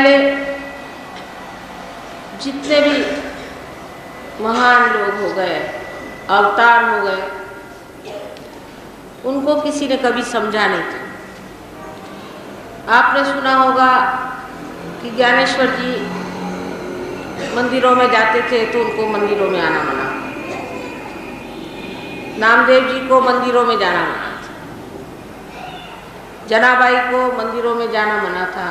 पहले जितने भी महान लोग हो गए, अवतार हो गए, उनको किसी ने कभी समझा नहीं था। आपने सुना होगा कि ज्ञानेश्वर जी मंदिरों में जाते थे तो उनको मंदिरों में आना मना, नामदेव जी को मंदिरों में जाना मना था, जनाबाई को मंदिरों में जाना मना था।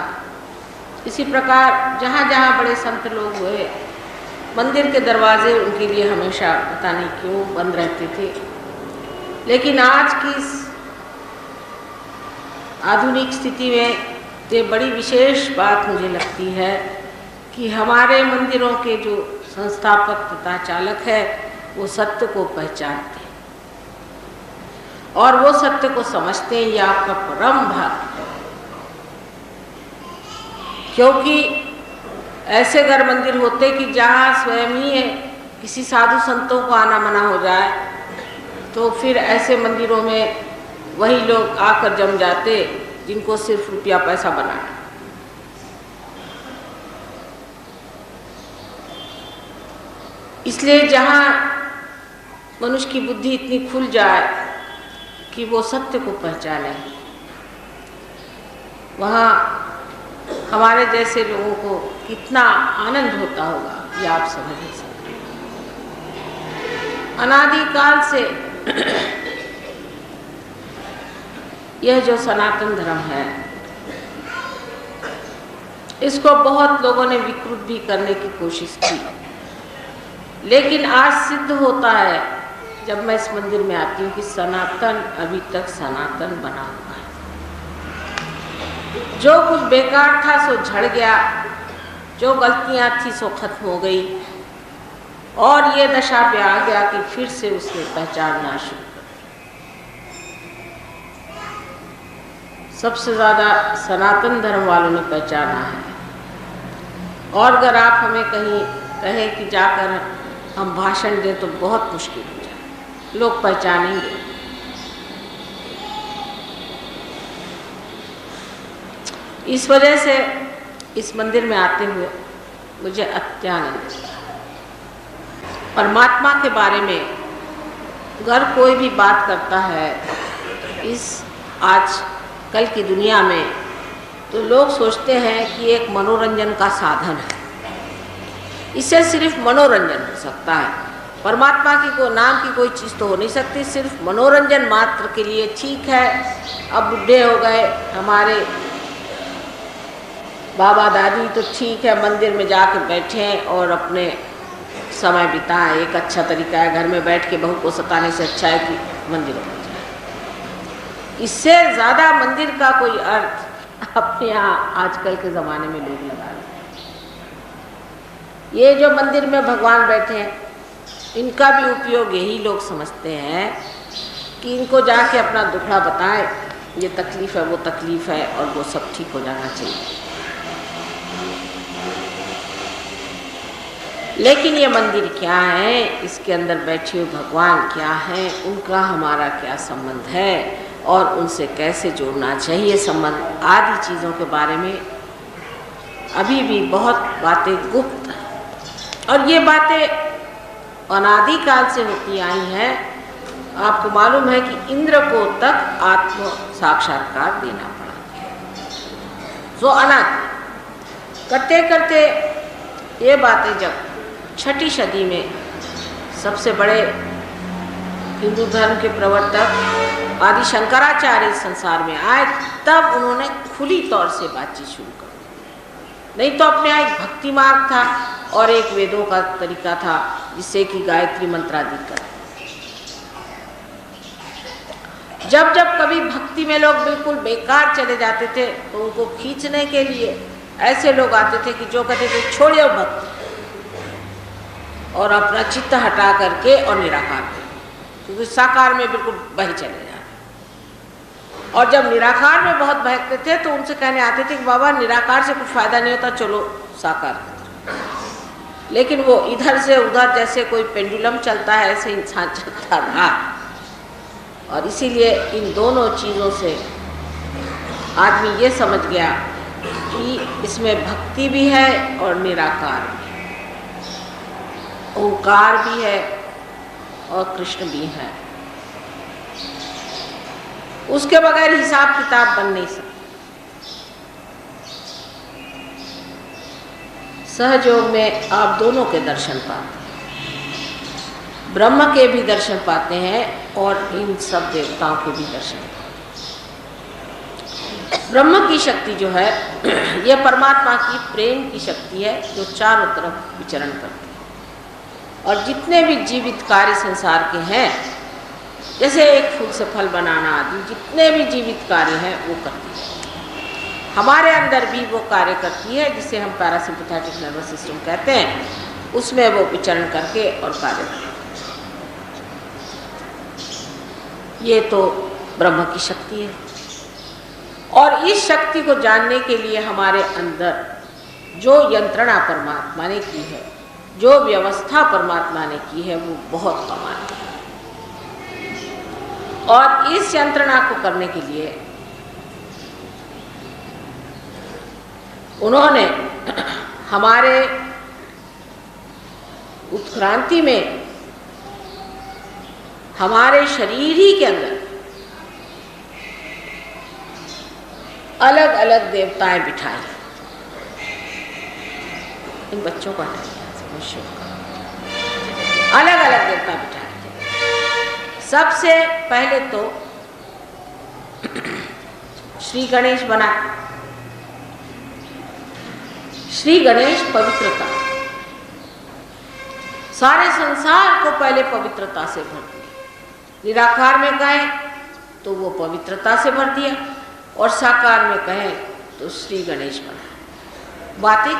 इसी प्रकार जहाँ जहाँ बड़े संत लोग हुए, मंदिर के दरवाजे उनके लिए हमेशा पता नहीं क्यों बंद रहते थे। लेकिन आज की इस आधुनिक स्थिति में ये बड़ी विशेष बात मुझे लगती है कि हमारे मंदिरों के जो संस्थापक तथा चालक है वो सत्य को पहचानते हैं और वो सत्य को समझते हैं। ये आपका परम भाग्य है, क्योंकि ऐसे घर मंदिर होते कि जहाँ स्वयं ही किसी साधु संतों को आना मना हो जाए तो फिर ऐसे मंदिरों में वही लोग आकर जम जाते जिनको सिर्फ रुपया पैसा बनाना। इसलिए जहाँ मनुष्य की बुद्धि इतनी खुल जाए कि वो सत्य को पहचाने, वहाँ हमारे जैसे लोगों को कितना आनंद होता होगा ये आप समझ नहीं सकते। अनादिकाल से यह जो सनातन धर्म है इसको बहुत लोगों ने विकृत भी करने की कोशिश की, लेकिन आज सिद्ध होता है जब मैं इस मंदिर में आती हूँ कि सनातन अभी तक सनातन बना हुआ है। जो कुछ बेकार था सो झड़ गया, जो गलतियाँ थी सो खत्म हो गई और ये दशा पे आ गया कि फिर से उसे पहचानना शुरू कर। सबसे ज़्यादा सनातन धर्म वालों ने पहचाना है। और अगर आप हमें कहीं कहें कि जाकर हम भाषण दें तो बहुत मुश्किल हो जाए, लोग पहचानेंगे। इस वजह से इस मंदिर में आते हुए मुझे अत्यानंद है। परमात्मा के बारे में अगर कोई भी बात करता है इस आज कल की दुनिया में तो लोग सोचते हैं कि एक मनोरंजन का साधन है, इससे सिर्फ मनोरंजन हो सकता है। परमात्मा की को नाम की कोई चीज़ तो हो नहीं सकती, सिर्फ मनोरंजन मात्र के लिए। ठीक है, अब बुढ़े हो गए हमारे बाबा दादी तो ठीक है मंदिर में जाके बैठे और अपने समय बिताएं, एक अच्छा तरीका है। घर में बैठ के बहू को सताने से अच्छा है कि मंदिरों में जाए। इससे ज़्यादा मंदिर का कोई अर्थ अपने यहाँ आजकल के ज़माने में लोग लगा रहे हैं। ये जो मंदिर में भगवान बैठे हैं इनका भी उपयोग यही लोग समझते हैं कि इनको जाके अपना दुखड़ा बताएं, ये तकलीफ़ है वो तकलीफ़ है और वो सब ठीक हो जाना चाहिए। लेकिन ये मंदिर क्या है, इसके अंदर बैठे हुए भगवान क्या हैं, उनका हमारा क्या संबंध है और उनसे कैसे जोड़ना चाहिए संबंध, आदि चीज़ों के बारे में अभी भी बहुत बातें गुप्त हैं। और ये बातें अनादिकाल से होती आई हैं। आपको मालूम है कि इंद्र को तक आत्म साक्षात्कार देना पड़ा, जो अनादि करते करते ये बातें जब 6ठी सदी में सबसे बड़े हिंदू धर्म के प्रवर्तक आदि शंकराचार्य संसार में आए, तब उन्होंने खुली तौर से बातचीत शुरू कर दी। नहीं तो अपने यहाँ एक भक्ति मार्ग था और एक वेदों का तरीका था जिससे कि गायत्री मंत्रादि कर। जब जब कभी भक्ति में लोग बिल्कुल बेकार चले जाते थे तो उनको खींचने के लिए ऐसे लोग आते थे कि जो कहते थे छोड़िए भक्ति और अपना चित्त हटा करके और निराकार कर, क्योंकि साकार में बिल्कुल बह चले जाते। और जब निराकार में बहुत बहकते थे तो उनसे कहने आते थे कि बाबा निराकार से कुछ फायदा नहीं होता, चलो साकार। लेकिन वो इधर से उधर जैसे कोई पेंडुलम चलता है ऐसे इंसान चलता रहा। और इसीलिए इन दोनों चीज़ों से आदमी ये समझ गया कि इसमें भक्ति भी है और निराकार भी है, ओंकार भी है और कृष्ण भी है। उसके बगैर हिसाब किताब बन नहीं सकता। सहयोग में आप दोनों के दर्शन पाते हैं, ब्रह्म के भी दर्शन पाते हैं और इन सब देवताओं के भी दर्शन पाते हैं। ब्रह्म की शक्ति जो है यह परमात्मा की प्रेम की शक्ति है जो चारों तरफ विचरण करती है। और जितने भी जीवित कार्य संसार के हैं, जैसे एक फूल से फल बनाना आदि, जितने भी जीवित कार्य हैं वो करती है। हमारे अंदर भी वो कार्य करती है जिसे हम पैरासिम्पैथेटिक नर्वस सिस्टम कहते हैं, उसमें वो विचरण करके और कार्य करती है। ये तो ब्रह्म की शक्ति है। और इस शक्ति को जानने के लिए हमारे अंदर जो यंत्रणा परमात्मा ने की है, जो व्यवस्था परमात्मा ने की है, वो बहुत कमाल है। और इस यंत्रणा को करने के लिए उन्होंने हमारे उत्क्रांति में हमारे शरीर ही के अंदर अलग अलग देवताएं बिठाई। इन बच्चों को अलग अलग देवता बिठाए थे। सबसे पहले तो श्री गणेश बना। श्री गणेश पवित्रता, सारे संसार को पहले पवित्रता से भर दिया। निराकार में कहें तो वो पवित्रता से भर दिया और साकार में कहें तो श्री गणेश बना। बातें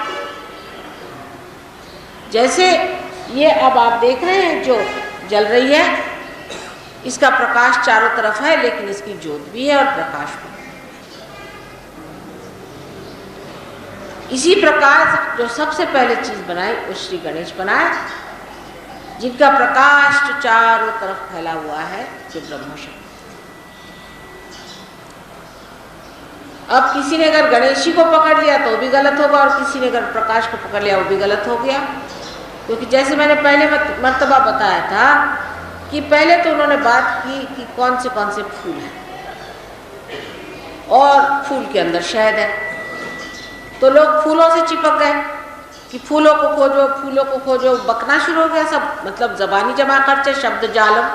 जैसे ये अब आप देख रहे हैं जो जल रही है, इसका प्रकाश चारों तरफ है लेकिन इसकी ज्योत भी है और प्रकाश भी। इसी प्रकार जो सबसे पहले चीज बनाई वो श्री गणेश बनाए, जिनका प्रकाश जो चारों तरफ फैला हुआ है, जो ब्रह्म शक्ति। अब किसी ने अगर गणेश जी को पकड़ लिया तो भी गलत होगा और किसी ने अगर प्रकाश को पकड़ लिया वो भी गलत हो गया। क्योंकि जैसे मैंने पहले मर्तबा बताया था कि पहले तो उन्होंने बात की कि कौन से फूल हैं और फूल के अंदर शहद है, तो लोग फूलों से चिपक गए कि फूलों को खोजो, बकना शुरू हो गया सब, मतलब जबानी जमा खर्चे, शब्द जालम,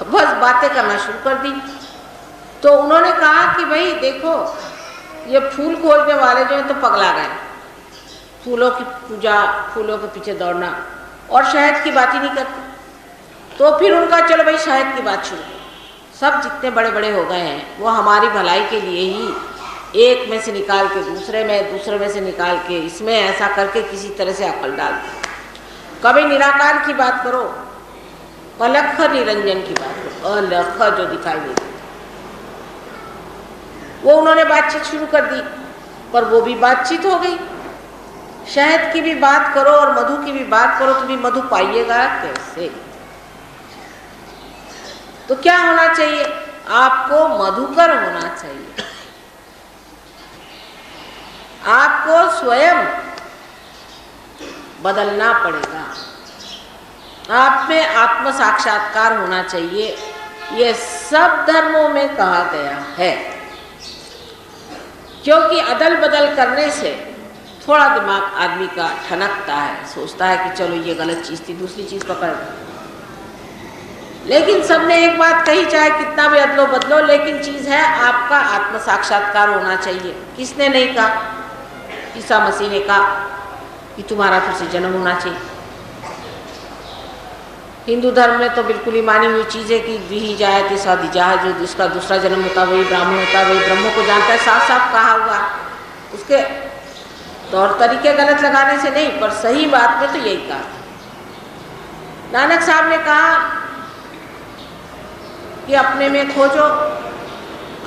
बस बातें करना शुरू कर दी। तो उन्होंने कहा कि भाई देखो, ये फूल खोजने वाले जो हैं तो पगला गए, फूलों की पूजा, फूलों के पीछे दौड़ना, और शहद की बात ही नहीं करते। तो फिर उनका चलो भाई शहद की बात शुरू। सब जितने बड़े बड़े हो गए हैं वो हमारी भलाई के लिए ही एक में से निकाल के दूसरे में से निकाल के इसमें ऐसा करके किसी तरह से अकल डालते। कभी निराकार की बात करो, अलख निरंजन की बात करो, अलख जो दिखाई देती, वो उन्होंने बातचीत शुरू कर दी, पर वो भी बातचीत हो गई। शहद की भी बात करो और मधु की भी बात करो तो भी मधु पाइएगा कैसे? तो क्या होना चाहिए? आपको मधुकर होना चाहिए। आपको स्वयं बदलना पड़ेगा, आप में आत्म साक्षात्कार होना चाहिए। यह सब धर्मों में कहा गया है, क्योंकि अदल बदल करने से थोड़ा दिमाग आदमी का ठनकता है, सोचता है कि चलो ये गलत चीज़ थी, दूसरी चीज़ पकड़। लेकिन सबने एक बात कही, चाहे कितना भी अदलो बदलो, लेकिन चीज़ है आपका आत्म साक्षात्कार होना चाहिए। किसने नहीं कहा? ईसा मसीह ने कहा कि तुम्हारा फिर से जन्म होना चाहिए। हिंदू धर्म में तो बिल्कुल ही मानी हुई चीज़ है कि दी जाए तो शादी जाए, जो जिसका दूसरा जन्म होता वही ब्राह्मण होता, वही ब्रह्म को जानता है, साफ साफ कहा हुआ। उसके तौर तरीके गलत लगाने से नहीं, पर सही बात में तो यही कहा। नानक साहब ने कहा कि अपने में खोजो,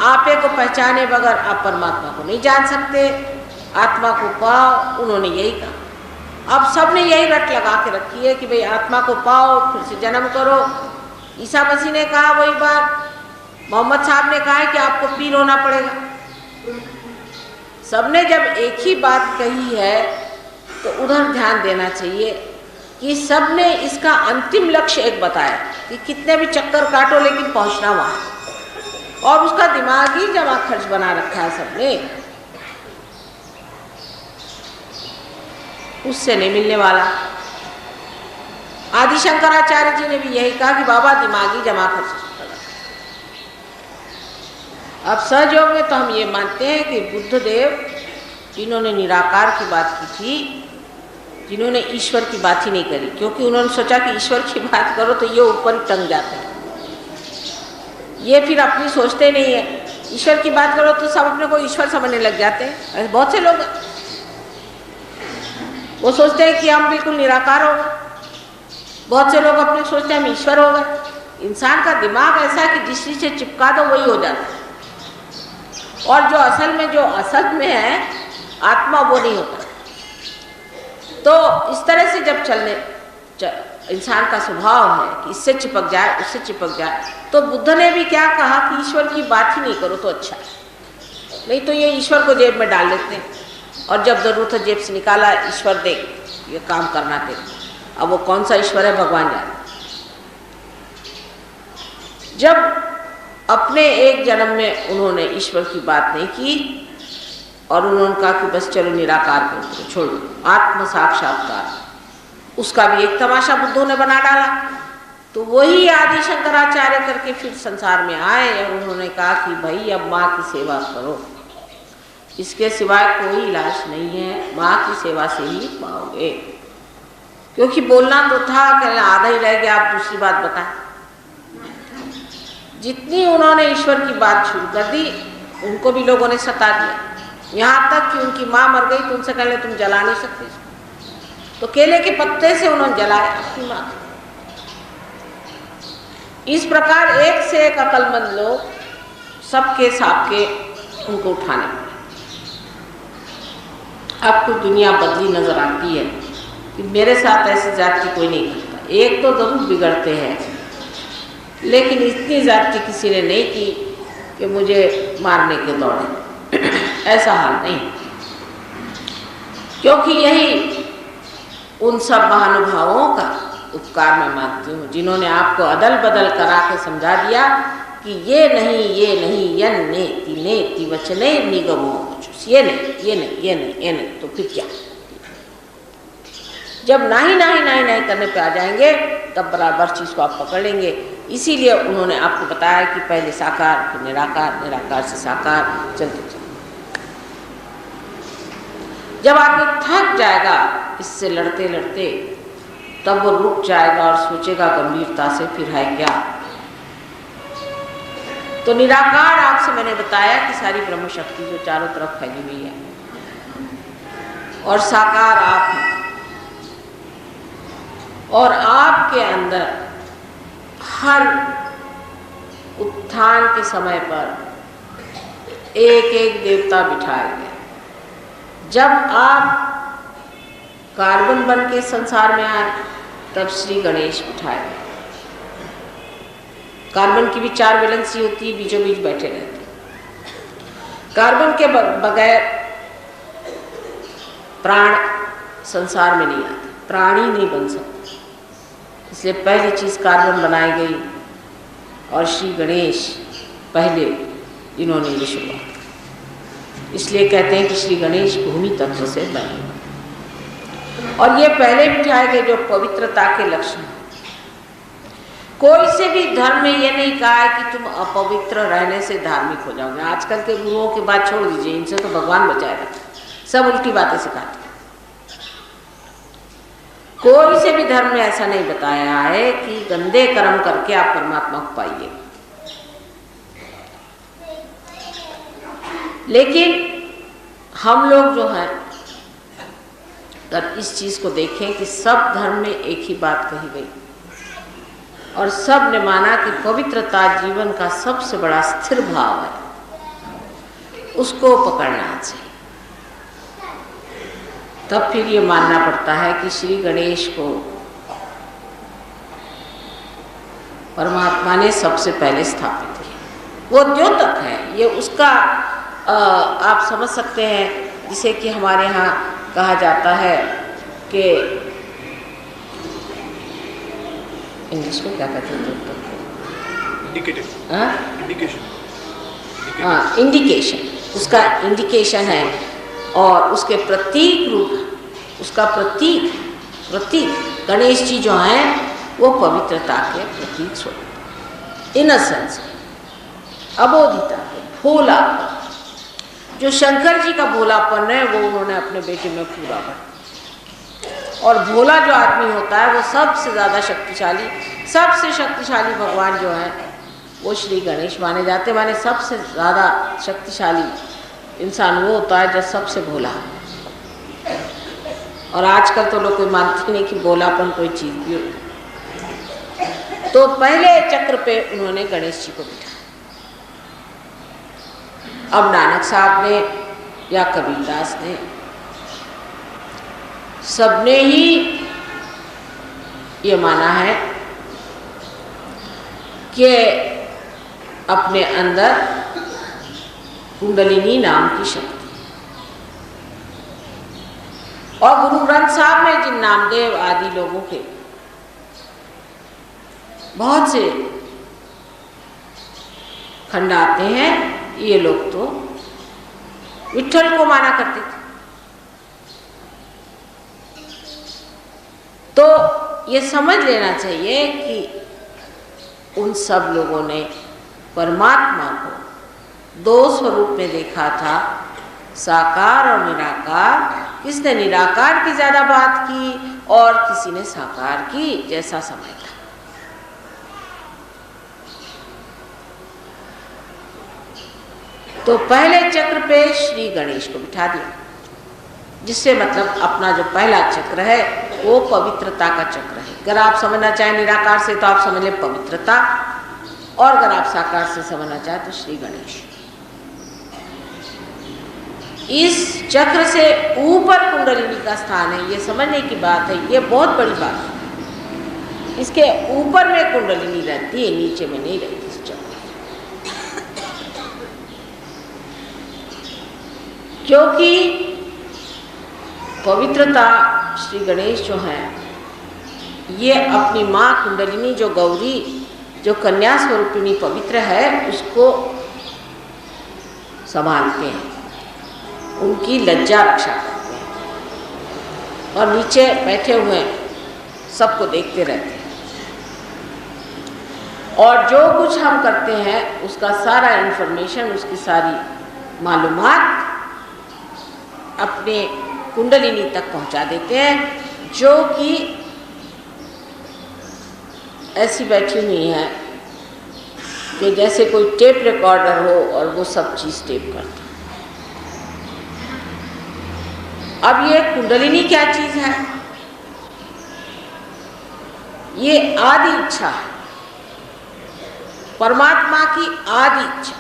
आपे को पहचाने बगैर आप परमात्मा को नहीं जान सकते, आत्मा को पाओ। उन्होंने यही कहा। अब सबने यही रट लगा के रखी है कि भाई आत्मा को पाओ, फिर से जन्म करो। ईसा मसीह ने कहा वही बात, मोहम्मद साहब ने कहा है कि आपको पीर होना पड़ेगा। सबने जब एक ही बात कही है तो उधर ध्यान देना चाहिए कि सबने इसका अंतिम लक्ष्य एक बताया कि कितने भी चक्कर काटो लेकिन पहुंचना वहां, और उसका दिमागी जमा खर्च बना रखा है सबने, उससे नहीं मिलने वाला। आदि शंकराचार्य जी ने भी यही कहा कि बाबा दिमागी जमा खर्च। अब सहयोग में तो हम ये मानते हैं कि बुद्ध देव जिन्होंने निराकार की बात की थी, जिन्होंने ईश्वर की बात ही नहीं करी, क्योंकि उन्होंने सोचा कि ईश्वर की बात करो तो ये ऊपर ही टंग जाते हैं, ये फिर अपनी सोचते नहीं है। ईश्वर की बात करो तो सब अपने को ईश्वर समझने लग जाते हैं। ऐसे बहुत से लोग वो सोचते हैं कि हम बिल्कुल निराकार हो गए, बहुत से लोग अपने सोचते हैं हम ईश्वर हो गए। इंसान का दिमाग ऐसा है कि जिस चीज से चिपका दो वही हो जाता है, और जो असल में है आत्मा वो नहीं होता। तो इस तरह से जब इंसान का स्वभाव है कि इससे चिपक जाए उससे चिपक जाए, तो बुद्ध ने भी क्या कहा कि ईश्वर की बात ही नहीं करो तो अच्छा है, नहीं तो ये ईश्वर को जेब में डाल लेते हैं, और जब जरूरत है जेब से निकाला, ईश्वर देख ये काम करना तेरे। अब वो कौन सा ईश्वर है भगवान जाने। जब अपने एक जन्म में उन्होंने ईश्वर की बात नहीं की और उन्होंने कहा कि बस चलो निराकार को छोड़ो, आत्म साक्षात्कार, उसका भी एक तमाशा बुद्धों ने बना डाला। तो वही आदि शंकराचार्य करके फिर संसार में आए और उन्होंने कहा कि भाई अब माँ की सेवा करो, इसके सिवाय कोई इलाज नहीं है, माँ की सेवा से ही पाओगे। क्योंकि बोलना तो था, कहना आधा ही रह गया, आप दूसरी बात बताएं। जितनी उन्होंने ईश्वर की बात शुरू कर दी, उनको भी लोगों ने सता दिया, यहाँ तक कि उनकी माँ मर गई तो उनसे कहले तुम जला नहीं सकते, तो केले के पत्ते से उन्होंने जलाया अपनी माँ। इस प्रकार एक से एक अक्लमंद लोग सबके सापके उनको उठाने पड़े। अब कुछ दुनिया बदली नजर आती है कि मेरे साथ ऐसी जाति कोई नहीं करता। एक तो जरूर बिगड़ते हैं, लेकिन इतनी जाति किसी ने नहीं की कि मुझे मारने के दौड़े, ऐसा हाल नहीं। क्योंकि यही उन सब महानुभावों का उपकार मैं मानती हूँ, जिन्होंने आपको अदल बदल करा के समझा दिया कि ये नहीं यन नेति नेति वचने निगमो, ये नहीं, तो फिर क्या। जब नहीं करने पे आ जाएंगे तब बराबर चीज को आप पकड़ लेंगे। इसीलिए उन्होंने आपको बताया कि पहले साकार फिर निराकार, निराकार से साकार, चलते चलते जब आदमी थक जाएगा इससे लड़ते लड़ते, तब वो रुक जाएगा और सोचेगा गंभीरता से फिर है क्या। तो निराकार आपसे मैंने बताया कि सारी ब्रह्म शक्ति जो चारों तरफ फैली हुई है, और साकार आप हैं, और आपके अंदर हर उत्थान के समय पर एक एक देवता बिठाए गए। जब आप कार्बन बन के संसार में आए तब श्री गणेश बिठाए गए। कार्बन की भी 4 वैलेंसी होती है, बीचों बीच बैठे रहते हैं। कार्बन के बगैर प्राण संसार में नहीं आते, प्राणी नहीं बन सकते, इसलिए पहली चीज कार्बन बनाई गई, और श्री गणेश पहले इन्होंने ये शुरुआत। इसलिए कहते हैं कि श्री गणेश भूमि तत्व से बने, और ये पहले बिठाए गए जो पवित्रता के लक्षण। कोई से भी धर्म में ये नहीं कहा है कि तुम अपवित्र रहने से धार्मिक हो जाओगे। आजकल के गुरुओं की बात छोड़ दीजिए, इनसे तो भगवान बचाएगा, सब उल्टी बातें सिखाते। कोई से भी धर्म में ऐसा नहीं बताया है कि गंदे कर्म करके आप परमात्मा को पाइए। लेकिन हम लोग जो हैं तब इस चीज को देखें कि सब धर्म में एक ही बात कही गई, और सब ने माना कि पवित्रता जीवन का सबसे बड़ा स्थिर भाव है, उसको पकड़ना चाहिए। तब फिर ये मानना पड़ता है कि श्री गणेश को परमात्मा ने सबसे पहले स्थापित किया। वो द्योतक है, ये उसका आप समझ सकते हैं, जिसे कि हमारे यहाँ कहा जाता है कि इंग्लिश में क्या कहते हैं, इंडिकेशन, उसका इंडिकेशन है। और उसके प्रतीक रूप, उसका प्रतीक गणेश जी जो हैं वो पवित्रता के प्रतीक स्वरूप, इनोसेंस, अबोधिता, भोला, जो शंकर जी का भोलापन है वो उन्होंने अपने बेटे में पूरा कर। और भोला जो आदमी होता है वो सबसे ज़्यादा शक्तिशाली, सबसे शक्तिशाली भगवान जो है वो श्री गणेश माने जाते हैं। माने सबसे ज़्यादा शक्तिशाली इंसान वो होता है जो सबसे भोला है। और आजकल तो लोग कोई मानते नहीं कि भोलापन कोई चीज़ भी हो। तो पहले चक्र पे उन्होंने गणेश जी को बिठाया। अब नानक साहब ने या कबीरदास ने, सबने ही ये माना है कि अपने अंदर कुंडलिनी नाम की शक्ति, और गुरु ग्रंथ साहब में जिन नामदेव आदि लोगों के बहुत से खंड आते हैं, ये लोग तो विट्ठल को माना करते थे। तो ये समझ लेना चाहिए कि उन सब लोगों ने परमात्मा को दो स्वरूप में देखा था, साकार और निराकार। किसने निराकार की ज़्यादा बात की और किसी ने साकार की, जैसा समय था। तो पहले चक्र पे श्री गणेश को बिठा दिया, जिससे मतलब अपना जो पहला चक्र है वो पवित्रता का चक्र है। अगर आप समझना चाहें निराकार से तो आप समझ लें पवित्रता, और अगर आप साकार से समझना चाहें तो श्री गणेश। इस चक्र से ऊपर कुंडलिनी का स्थान है, ये समझने की बात है, ये बहुत बड़ी बात है। इसके ऊपर में कुंडलिनी रहती है, नीचे में नहीं रहती इस चक्र। क्योंकि पवित्रता श्री गणेश जो है ये अपनी माँ कुंडलिनी जो गौरी, जो कन्या स्वरूपिणी पवित्र है, उसको संभालते हैं, उनकी लज्जा रक्षा करते हैं, और नीचे बैठे हुए सबको देखते रहते हैं। और जो कुछ हम करते हैं उसका सारा इन्फॉर्मेशन, उसकी सारी मालूमात अपने कुंडलिनी तक पहुंचा देते हैं, जो कि ऐसी बैठी हुई है कि जैसे कोई टेप रिकॉर्डर हो और वो सब चीज़ टेप करती। अब ये कुंडलिनी क्या चीज़ है? ये आदि इच्छा है, परमात्मा की आदि इच्छा।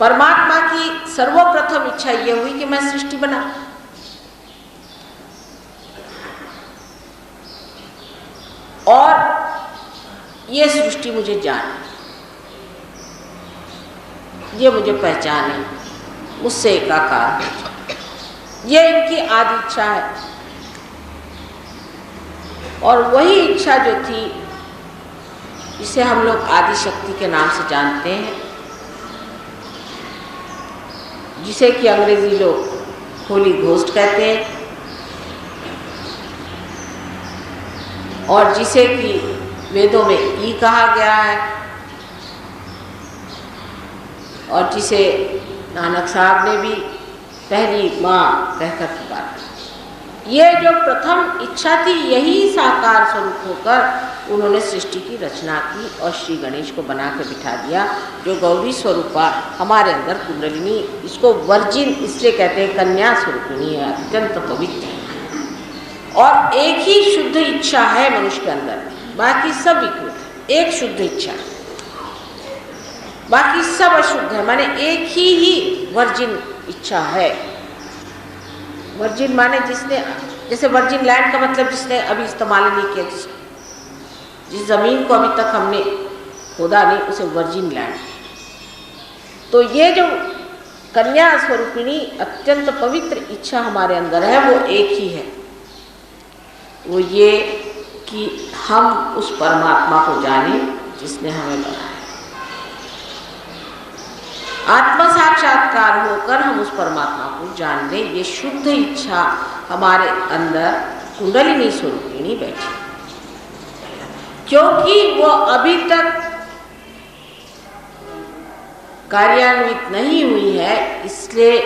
परमात्मा की सर्वप्रथम इच्छा ये हुई कि मैं सृष्टि बना, और ये सृष्टि मुझे जाने, ये मुझे पहचाने, मुझसे एकाकार हो जाए। ये इनकी आदि इच्छा है। और वही इच्छा जो थी, इसे हम लोग आदि शक्ति के नाम से जानते हैं, जिसे कि अंग्रेजी लोग होली घोस्ट कहते हैं, और जिसे कि वेदों में ई कहा गया है, और जिसे नानक साहब ने भी पहली माँ कहकर पुकारा। ये जो प्रथम इच्छा थी, यही साकार स्वरूप होकर उन्होंने सृष्टि की रचना की और श्री गणेश को बना के बिठा दिया, जो गौरी स्वरूपा हमारे अंदर कुंडलिनी, इसको वर्जिन इसलिए कहते हैं, कन्या स्वरूपिणी है, अत्यंत पवित्र है। और एक ही शुद्ध इच्छा है मनुष्य के अंदर, बाकी सब विकृत है। एक शुद्ध इच्छा, बाकी सब अशुद्ध है। माने एक ही वर्जिन इच्छा है। वर्जिन माने जिसने, जैसे वर्जिन लैंड का मतलब जिसने अभी इस्तेमाल नहीं किया, जिस जमीन को अभी तक हमने खोदा नहीं, उसे वर्जिन लैंड। तो ये जो कन्या स्वरूपिणी अत्यंत पवित्र इच्छा हमारे अंदर है वो एक ही है, वो ये कि हम उस परमात्मा को जाने जिसने हमें बनाया। आत्म साक्षात्कार होकर हम उस परमात्मा को जान लें, ये शुद्ध इच्छा हमारे अंदर कुंडलिनी स्वरूपिणी बैठी। क्योंकि वो अभी तक कार्यान्वित नहीं हुई है, इसलिए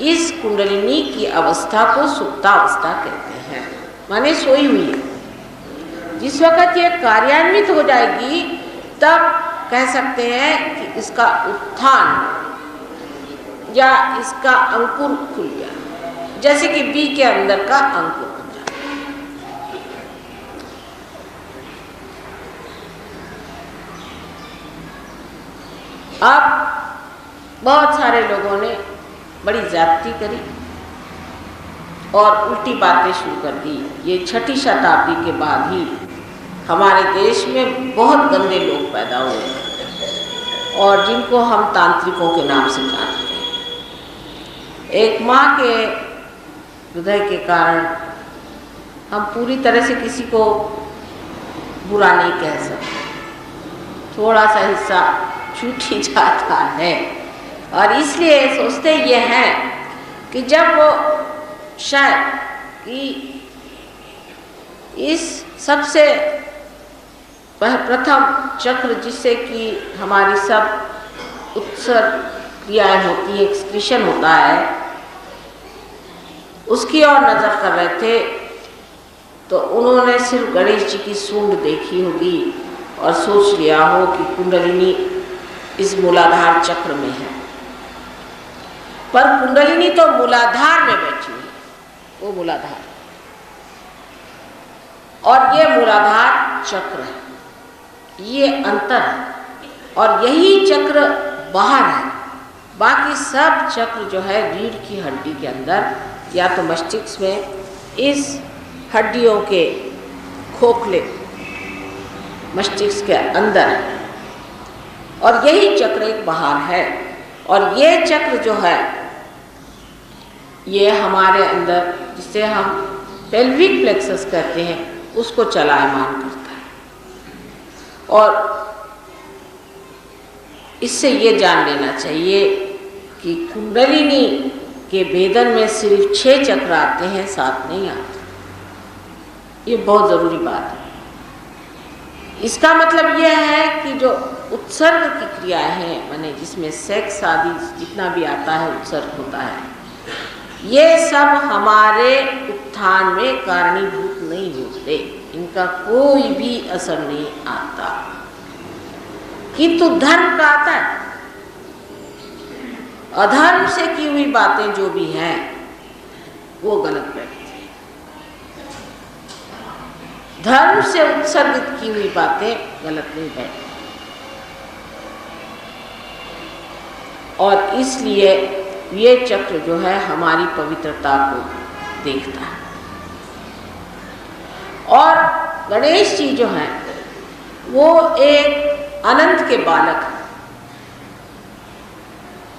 इस कुंडलिनी की अवस्था को सुप्तावस्था कहते हैं, माने सोई हुई है। जिस वक्त ये कार्यान्वित हो जाएगी तब कह सकते हैं कि इसका उत्थान या इसका अंकुर खुल गया, जैसे कि बीज के अंदर का अंकुर खुल जाता है। अब बहुत सारे लोगों ने बड़ी ज्यादती करी और उल्टी बातें शुरू कर दी। ये 6ठी शताब्दी के बाद ही हमारे देश में बहुत गंदे लोग पैदा हुए और जिनको हम तांत्रिकों के नाम से जानते हैं। एक माँ के हृदय के कारण हम पूरी तरह से किसी को बुरा नहीं कह सकते, थोड़ा सा हिस्सा छूट ही जाता है। और इसलिए सोचते ये हैं कि जब वो शायद कि इस सबसे प्रथम चक्र जिससे कि हमारी सब उत्सर्ग क्रियाएं होती है, एक्सक्रीशन होता है, उसकी ओर नजर कर रहे थे तो उन्होंने सिर्फ गणेश जी की सूंड देखी होगी और सोच लिया हो कि कुंडलिनी इस मूलाधार चक्र में है। पर कुंडलिनी तो मूलाधार में बैठी हुई, वो मूलाधार, और ये मूलाधार चक्र है, ये अंतर है। और यही चक्र बाहर है, बाकी सब चक्र जो है रीढ़ की हड्डी के अंदर या तो मस्तिष्क में इस हड्डियों के खोखले मस्तिष्क के अंदर है, और यही चक्र एक बाहर है। और ये चक्र जो है ये हमारे अंदर, जिसे हम पेल्विक प्लेक्सस कहते हैं, उसको चलायमान करता है। और इससे ये जान लेना चाहिए कि कुंडलिनी के भेदन में सिर्फ 6 चक्र आते हैं, 7 नहीं आते। ये बहुत ज़रूरी बात है। इसका मतलब यह है कि जो उत्सर्ग की क्रियाएं हैं, माने जिसमें सेक्स आदि जितना भी आता है उत्सर्ग होता है, ये सब हमारे उत्थान में कारणीभूत नहीं होते, इनका कोई भी असर नहीं आता। किंतु धर्म का आता है। अधर्म से की हुई बातें जो भी हैं वो गलत बैठती है। धर्म से उत्सर्गित की हुई बातें गलत नहीं बैठती। और इसलिए ये चक्र जो है हमारी पवित्रता को देखता है। और गणेश जी जो हैं वो एक अनंत के बालक हैं,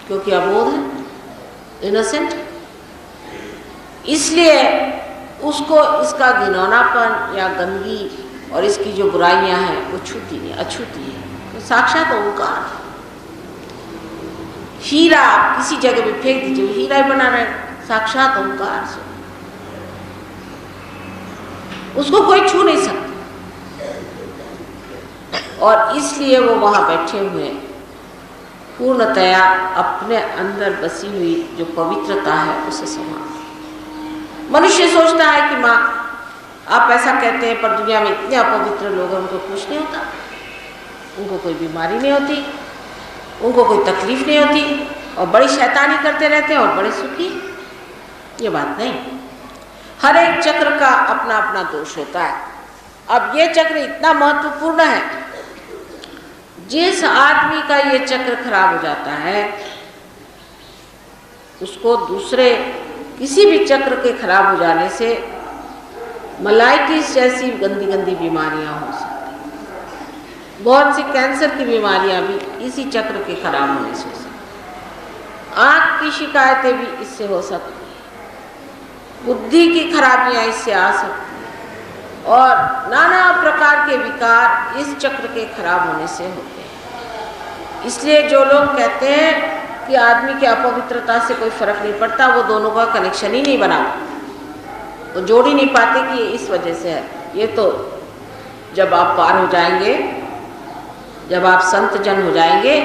क्योंकि अबोध है, इनोसेंट, इसलिए उसको इसका घिनौनापन या गंदगी और इसकी जो बुराइयां हैं वो छूती नहीं, अछूती है। तो साक्षात ओंकार है। हीरा आप किसी जगह पे फेंक दीजिए, हीरा ही बना रहे, साक्षात ओंकार से उसको कोई छू नहीं सकता। और इसलिए वो वहां बैठे हुए पूर्णतया अपने अंदर बसी हुई जो पवित्रता है उसे समान। मनुष्य सोचता है कि माँ आप ऐसा कहते हैं, पर दुनिया में इतने अपवित्र लोग हैं, उनको कुछ नहीं होता, उनको कोई बीमारी नहीं होती, उनको कोई तकलीफ नहीं होती, और बड़ी शैतानी करते रहते हैं और बड़े सुखी। ये बात नहीं। हर एक चक्र का अपना अपना दोष होता है। अब ये चक्र इतना महत्वपूर्ण है, जिस आदमी का ये चक्र खराब हो जाता है उसको दूसरे किसी भी चक्र के खराब हो जाने से मलाइटिस जैसी गंदी गंदी बीमारियां हो सकती हैं। बहुत सी कैंसर की बीमारियां भी इसी चक्र के खराब होने से हो सकती हैं। आँख की शिकायतें भी इससे हो सकती हैं, बुद्धि की खराबियाँ इससे आ सकती हैं और नाना प्रकार के विकार इस चक्र के खराब होने से होते हैं। इसलिए जो लोग कहते हैं कि आदमी की अपवित्रता से कोई फर्क नहीं पड़ता, वो दोनों का कनेक्शन ही नहीं बना, वो जोड़ ही नहीं पाते कि ये इस वजह से है। ये तो जब आप पार हो जाएंगे, जब आप संत जन हो जाएंगे,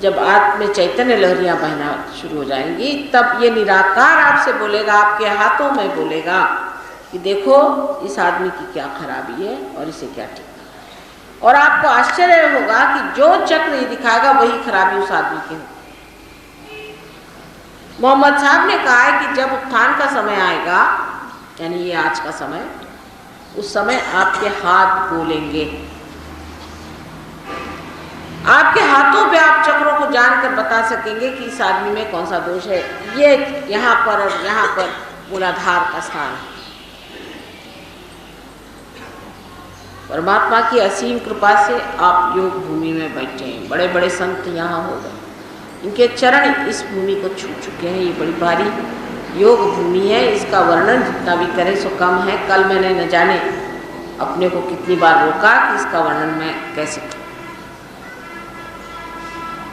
जब आत्म में चैतन्य लहरियाँ बहना शुरू हो जाएंगी, तब ये निराकार आपसे बोलेगा, आपके हाथों में बोलेगा कि देखो इस आदमी की क्या खराबी है और इसे क्या ठीक है। और आपको आश्चर्य होगा कि जो चक्र ये दिखाएगा वही खराबी उस आदमी की होगी। मोहम्मद साहब ने कहा है कि जब उत्थान का समय आएगा, यानी ये आज का समय, उस समय आपके हाथ बोलेंगे, आपके हाथों पे आप चक्रों को जानकर बता सकेंगे कि इस आदमी में कौन सा दोष है। ये यहाँ पर और यहाँ पर मूलाधार का स्थान है। परमात्मा की असीम कृपा से आप योग भूमि में बैठे हैं। बड़े बड़े संत यहाँ हो गए, इनके चरण इस भूमि को छू चुके हैं। ये बड़ी भारी योग भूमि है, इसका वर्णन जितना भी करें सो कम है। कल मैंने न जाने अपने को कितनी बार रोका कि इसका वर्णन मैं कैसे करूं।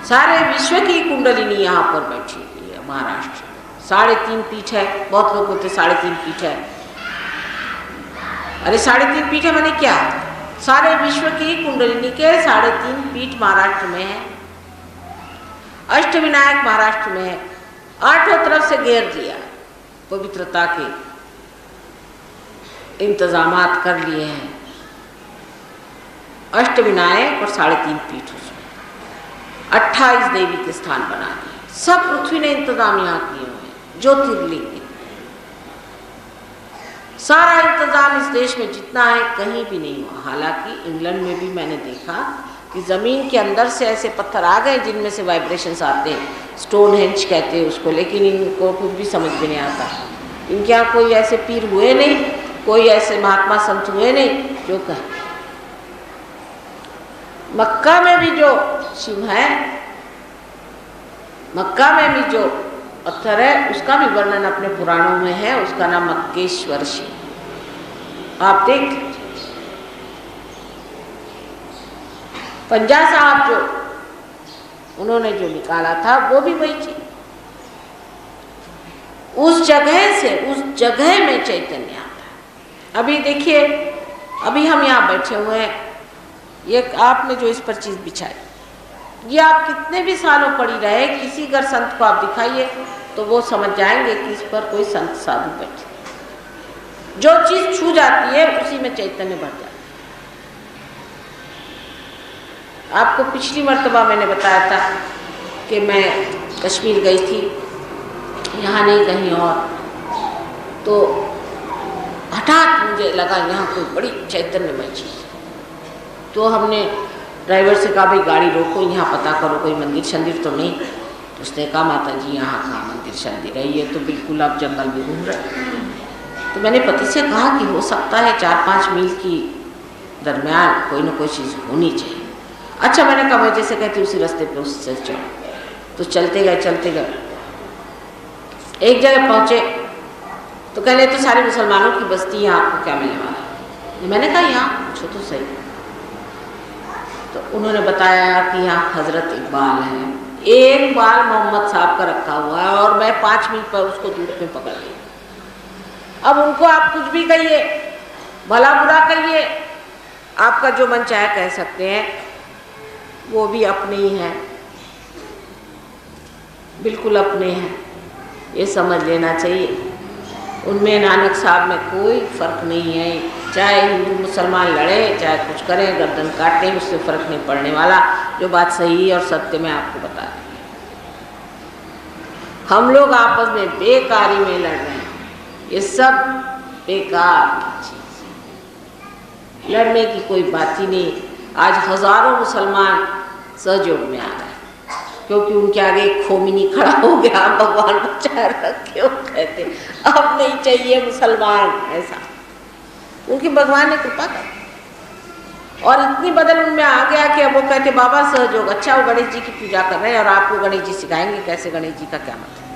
सारे विश्व की कुंडलिनी यहाँ पर बैठी हुई है। महाराष्ट्र 3.5 पीठ है। बहुत लोग बोलते 3.5 पीठ है। अरे 3.5 पीठ है मैंने क्या, सारे विश्व की कुंडलिनी के 3.5 पीठ महाराष्ट्र में है। अष्टविनायक महाराष्ट्र में है। 8 तरफ से घेर दिया, पवित्रता के इंतजामात कर लिए हैं। अष्टविनायक और 3.5 पीठ, उसमें 28 देवी के स्थान बना दिए। सब पृथ्वी ने इंतजाम यहाँ किए हुए हैं। ज्योतिर्लिंग सारा इंतजाम इस देश में जितना है कहीं भी नहीं हुआ। हालांकि इंग्लैंड में भी मैंने देखा कि ज़मीन के अंदर से ऐसे पत्थर आ गए जिनमें से वाइब्रेशंस आते हैं, स्टोनहेंज कहते हैं उसको, लेकिन इनको कुछ भी समझ में नहीं आता। इनके यहाँ कोई ऐसे पीर हुए नहीं, कोई ऐसे महात्मा संत हुए नहीं जो कहे। मक्का में भी जो शिव है, मक्का में भी जो पत्थर है, उसका भी वर्णन अपने पुराणों में है। उसका नाम मक्केश्वर शिव। आप देख लीजिए। पंजा साहब जो उन्होंने जो निकाला था वो भी वही चीज। उस जगह से उस जगह में चैतन्य आता है। अभी देखिए, अभी हम यहाँ बैठे हुए हैं, ये आपने जो इस पर चीज बिछाई, ये आप कितने भी सालों पड़ी रहे, किसी घर संत को आप दिखाइए तो वो समझ जाएंगे कि इस पर कोई संत साधु बैठे। जो चीज छू जाती है उसी में चैतन्य भर जाता है। आपको पिछली मर्तबा मैंने बताया था कि मैं कश्मीर गई थी, यहाँ नहीं कहीं और, तो हठात मुझे लगा यहाँ कोई बड़ी चैतन्यमय चीज़। तो हमने ड्राइवर से कहा भाई गाड़ी रोको, यहाँ पता करो कोई मंदिर शंदिर तो नहीं। तो उसने कहा माता जी यहाँ कहाँ मंदिर शंदिर है, ये तो बिल्कुल आप जंगल में घूम रहे। तो मैंने पति से कहा कि हो सकता है 4-5 मील की दरमियान कोई ना कोई चीज़ होनी चाहिए। अच्छा, मैंने कहा मैं जैसे कहती उसी रास्ते पे उससे चलो। तो चलते गए। एक जगह पहुँचे तो कहले तो सारे मुसलमानों की बस्ती है, आपको क्या मिलने वाला है। मैंने कहा यहाँ पूछो तो सही। तो उन्होंने बताया कि यहाँ हजरत इकबाल है। एक बाल मोहम्मद साहब का रखा हुआ है और मैं 5 मिनट पर उसको धूप में पकड़ ली। अब उनको आप कुछ भी कहिए, भला बुरा कहिए, आपका जो मन चाहे कह सकते हैं, वो भी अपने ही हैं, बिल्कुल अपने हैं, ये समझ लेना चाहिए। उनमें नानक साहब में कोई फ़र्क नहीं है। चाहे हिंदू मुसलमान लड़े, चाहे कुछ करें, गर्दन काटें, उससे फ़र्क नहीं पड़ने वाला। जो बात सही और सत्य मैं आपको बता दी। हम लोग आपस में बेकारी में लड़ रहे हैं, ये सब बेकार चीज़ है, लड़ने की कोई बात ही नहीं। आज हज़ारों मुसलमान सहयोग में आ रहे हैं क्योंकि उनके आगे एक खोमिनी खड़ा हो गया, भगवान बचा रखे, वो कहते अब नहीं चाहिए मुसलमान। ऐसा उनकी भगवान ने कृपा कर। और इतनी बदल उनमें आ गया कि अब वो कहते बाबा सहयोग, अच्छा वो गणेश जी की पूजा कर रहे हैं और आपको गणेश जी सिखाएंगे कैसे गणेश जी का क्या मतलब।